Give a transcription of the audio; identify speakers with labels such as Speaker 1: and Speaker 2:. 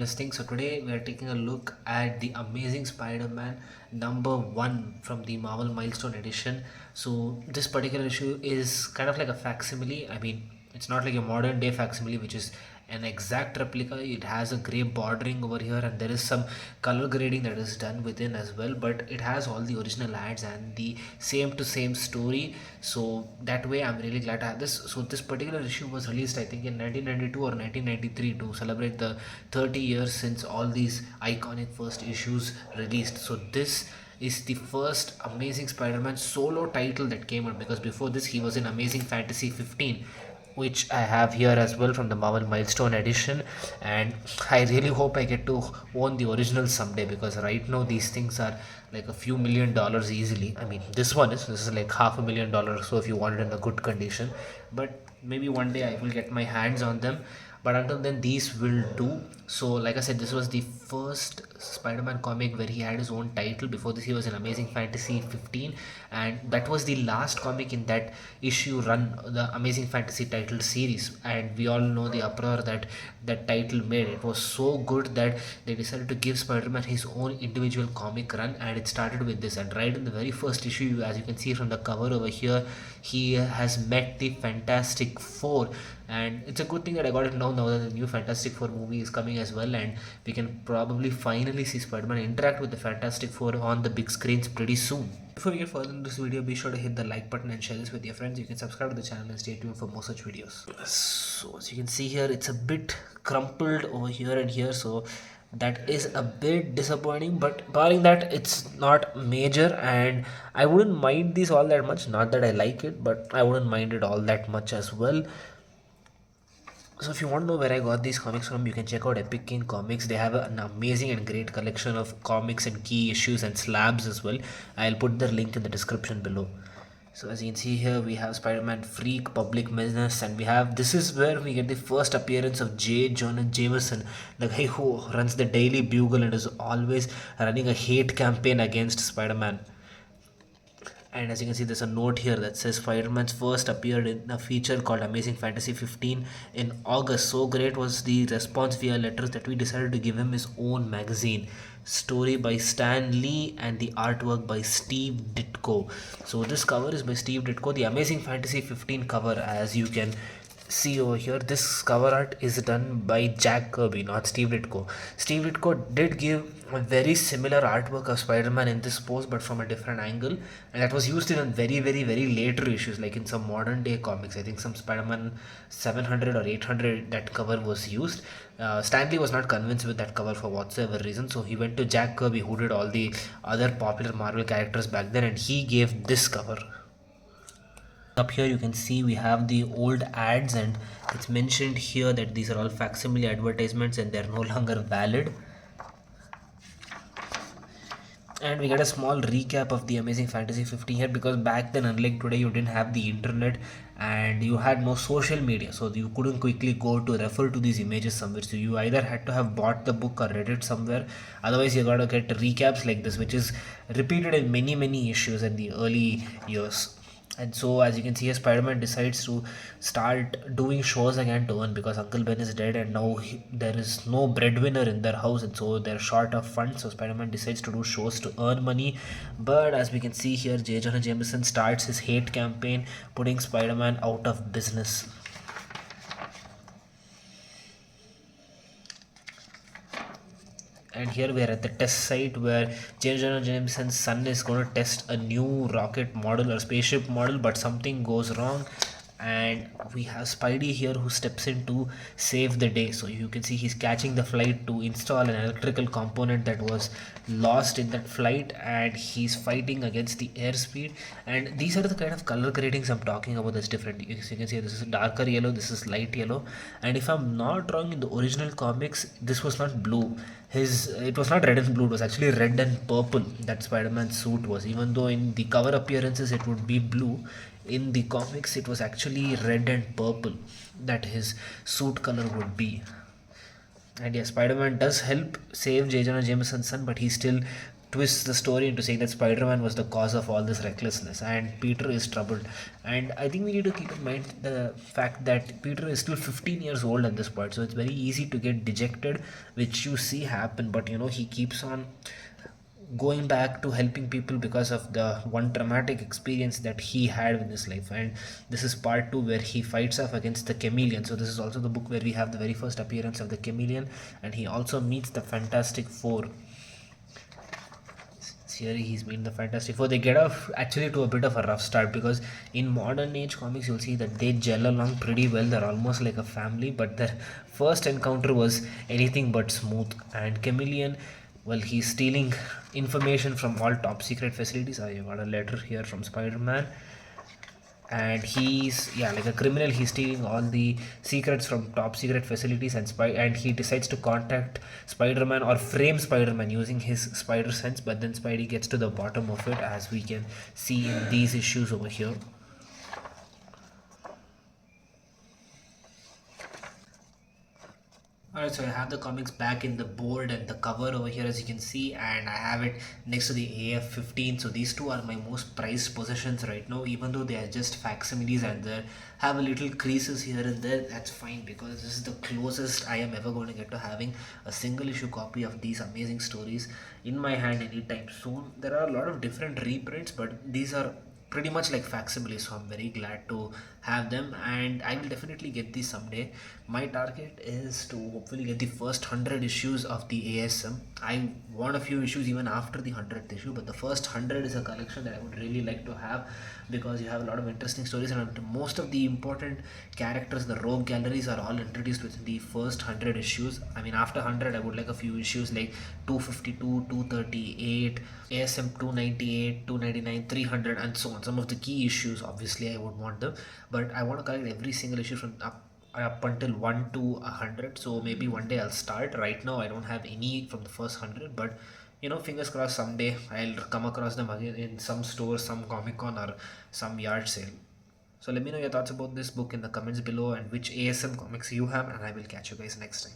Speaker 1: interesting. So today we are taking a look at the Amazing Spider-Man #1 from the Marvel Milestone Edition. So this particular issue is kind of like a facsimile. I mean, it's not like a modern day facsimile, which is an exact replica. It has a gray bordering over here, and there is some color grading that is done within as well, but it has all the original ads and the same to same story. So that way I'm really glad to have this. So this particular issue was released, I think, in 1992 or 1993 to celebrate the 30 years since all these iconic first issues released. So this is the first Amazing Spider-Man solo title that came out, because before this he was in Amazing Fantasy 15, which I have here as well from the Marvel Milestone Edition, and I really hope I get to own the original someday, because right now these things are like a few $1,000,000 easily. I mean, this is like $500,000 or so if you want it in a good condition, but maybe one day I will get my hands on them. But until then, these will do. So like I said, this was the first Spider-Man comic where he had his own title. Before this he was in Amazing Fantasy 15, and that was the last comic in that issue run, the Amazing Fantasy title series. And we all know the uproar that that title made. It was so good that they decided to give Spider-Man his own individual comic run, and it started with this. And right in the very first issue, as you can see from the cover over here, he has met the Fantastic Four. And it's a good thing that I got it now that the new Fantastic Four movie is coming as well, and we can probably finally see Spider-Man interact with the Fantastic Four on the big screens pretty soon. Before we get further into this video, be sure to hit the like button and share this with your friends. You can subscribe to the channel and stay tuned for more such videos. So as you can see here, it's a bit crumpled over here and here, so that is a bit disappointing, but barring that, it's not major, and I wouldn't mind these all that much. Not that I like it, but I wouldn't mind it all that much as well. So if you want to know where I got these comics from, you can check out Epic King Comics. They have an amazing and great collection of comics and key issues and slabs as well. I'll put the link in the description below. So as you can see here, we have Spider-Man Freak, Public Menace, and this is where we get the first appearance of J. Jonah Jameson, the guy who runs the Daily Bugle and is always running a hate campaign against Spider-Man. And as you can see, there's a note here that says Spider-Man's first appeared in a feature called Amazing Fantasy 15 in August. So great was the response via letters that we decided to give him his own magazine. Story by Stan Lee and the artwork by Steve Ditko. So this cover is by Steve Ditko. The Amazing Fantasy 15 cover, as you can see over here, this cover art is done by Jack Kirby, not Steve Ditko. Steve Ditko did give a very similar artwork of Spider-Man in this pose, but from a different angle, and that was used in very later issues, like in some modern day comics. I think some Spider-Man 700 or 800, that cover was used. Stan Lee was not convinced with that cover for whatsoever reason, so he went to Jack Kirby, who did all the other popular Marvel characters back then, and he gave this cover. Up here you can see we have the old ads, and it's mentioned here that these are all facsimile advertisements and they're no longer valid. And we get a small recap of the Amazing Fantasy 15 here, because back then, unlike today, you didn't have the internet and you had no social media, so you couldn't quickly go to refer to these images somewhere. So you either had to have bought the book or read it somewhere, otherwise you gotta get recaps like this, which is repeated in many issues in the early years. And so as you can see here, Spider-Man decides to start doing shows again to earn, because Uncle Ben is dead and now there is no breadwinner in their house, and so they're short of funds. So Spider-Man decides to do shows to earn money. But as we can see here, J. Jonah Jameson starts his hate campaign, putting Spider-Man out of business. And here we are at the test site where J. Jonah Jameson's son is going to test a new rocket model or spaceship model, but something goes wrong, and we have Spidey here who steps in to save the day. So you can see he's catching the flight to install an electrical component that was lost in that flight, and he's fighting against the airspeed. And these are the kind of color gradings I'm talking about that's different. As you can see, this is darker yellow, this is light yellow, and if I'm not wrong, in the original comics this was not blue. It was not red and blue, it was actually red and purple that Spider-Man's suit was. Even though in the cover appearances it would be blue, in the comics it was actually red and purple that his suit color would be. And yes, Spider-Man does help save J. Jonah Jameson's son, but he still twists the story into saying that Spider-Man was the cause of all this recklessness and Peter is troubled. And I think we need to keep in mind the fact that Peter is still 15 years old at this point, so it's very easy to get dejected, which you see happen. But he keeps on going back to helping people because of the one traumatic experience that he had in his life. And this is part 2 where he fights off against the chameleon. So this is also the book where we have the very first appearance of the chameleon, and he also meets the Fantastic Four. Here he's been the Fantastic Four. They get off actually to a bit of a rough start, because in modern age comics you'll see that they gel along pretty well. They're almost like a family, but their first encounter was anything but smooth. And Chameleon, well, he's stealing information from all top secret facilities. I got a letter here from Spider-Man, and he's, yeah, like a criminal. He's stealing all the secrets from top secret facilities, and he decides to contact Spider-Man or frame Spider-Man using his spider sense. But then Spidey gets to the bottom of it, as we can see in these issues over here. Alright, so I have the comics back in the board and the cover over here, as you can see, and I have it next to the AF-15. So these two are my most prized possessions right now, even though they are just facsimiles and they have a little creases here and there. That's fine, because this is the closest I am ever going to get to having a single issue copy of these amazing stories in my hand anytime soon. There are a lot of different reprints, but these are pretty much like facsimiles, so I'm very glad to have them, and I will definitely get these someday. My target is to hopefully get the first 100 issues of the ASM. I want a few issues even after the 100th issue, but the first 100 is a collection that I would really like to have, because you have a lot of interesting stories, and most of the important characters, the rogue galleries, are all introduced within the first 100 issues. I mean, after 100 I would like a few issues like 252, 238, ASM 298, 299, 300, and so on. Some of the key issues, obviously I would want them, but I want to collect every single issue from up until 1 to 100. So maybe one day I'll start. Right now I don't have any from the first 100, but fingers crossed someday I'll come across them again in some store, some Comic Con, or some yard sale. So let me know your thoughts about this book in the comments below, and which ASM comics you have, and I will catch you guys next time.